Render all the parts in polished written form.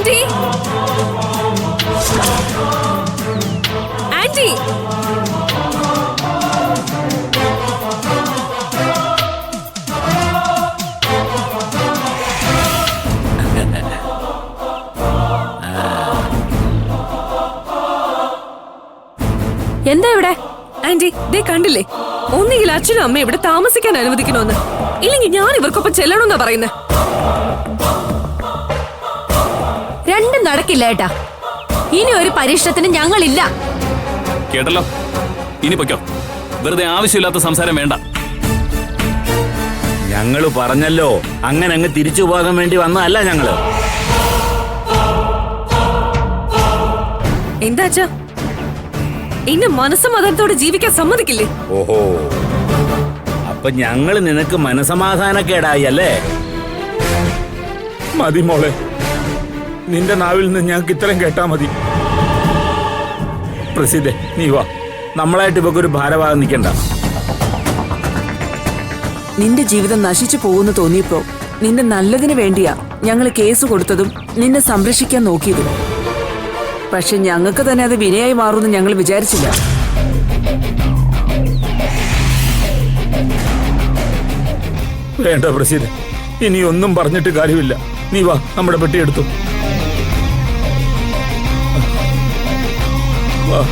Aunty aunty എന്താ ഇവിടെ? Anti ദേ കണ്ടില്ലേ, ഒന്നുകിൽ അച്ഛനും അമ്മ ഇവിടെ താമസിക്കാൻ അനുവദിക്കണമെന്ന്, ഇല്ലെങ്കിൽ ഞാൻ ഇവർക്കൊപ്പം ചെല്ലണമെന്നാ പറയുന്നത്. രണ്ടും നടക്കില്ല ഏട്ടാ. ഇനി ഒരു പരീക്ഷണത്തിന് ഞങ്ങളില്ല. കേട്ടല്ലോ, ഇനി പൊയ്ക്കോ. വെറുതെ ആവശ്യമില്ലാത്ത സംസാരം വേണ്ട. ഞങ്ങള് പറഞ്ഞല്ലോ, അങ്ങനെ അങ്ങ് തിരിച്ചു പോകാൻ വേണ്ടി വന്നതല്ല ഞങ്ങള്. എന്താ അച്ഛാ, ഇന്ന് മനസ്സമാധാനത്തോടെ ജീവിക്കാൻ സമ്മതിക്കില്ലേ? ഓഹോ, അപ്പൊ ഞങ്ങള് നിനക്ക് മനസമാധാനക്കേടായി അല്ലേ? മതി മോളെ, നിന്റെ നാവിൽ നിന്ന് ഞങ്ങൾക്ക് ഇത്രയും കേട്ടാ മതി. പ്രസിദ്ധെ, നീ വാ, നമ്മളായിട്ട് ഇവക്കൊരു ഭാരവാഹം നിൽക്കണ്ട. നിന്റെ ജീവിതം നശിച്ചു പോകുന്നു തോന്നിയപ്പോ നിന്റെ നല്ലതിന് വേണ്ടിയാ ഞങ്ങൾ കേസ് കൊടുത്തതും നിന്നെ സംരക്ഷിക്കാൻ നോക്കിയതും. പക്ഷെ ഞങ്ങൾക്ക് തന്നെ അത് വിനയായി മാറുമെന്ന് ഞങ്ങൾ വിചാരിച്ചില്ല. വേണ്ട പ്രസിദ്ധ, ഇനി ഒന്നും പറഞ്ഞിട്ട് കാര്യമില്ല. നീ വാ, നമ്മുടെ പെട്ടി എടുത്തു വാ.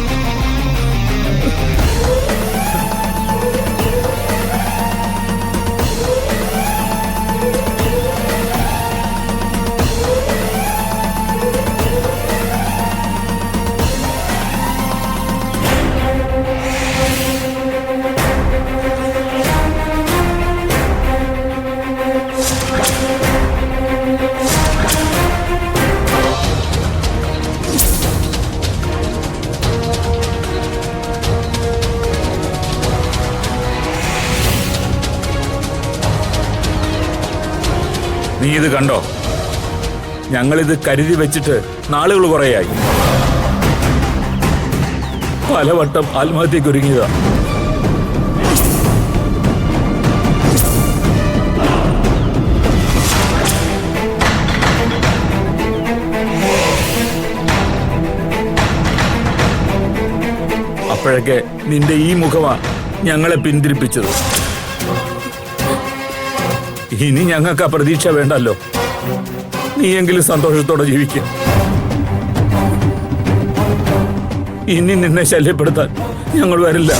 നീ ഇത് കണ്ടോ? ഞങ്ങളിത് കരുതി വെച്ചിട്ട് നാളുകൾ കുറേയായി. പലവട്ടം ആത്മഹത്യക്കൊരുങ്ങിയതാ. അപ്പോഴൊക്കെ നിന്റെ ഈ മുഖമാ ഞങ്ങളെ പിന്തിരിപ്പിച്ചത്. ഇനി ഞങ്ങൾക്ക് ആ പ്രതീക്ഷ വേണ്ടല്ലോ. നീയെങ്കിലും സന്തോഷത്തോടെ ജീവിക്കും. ഇനി നിന്നെ ശല്യപ്പെടുത്താൻ ഞങ്ങൾ വരില്ല.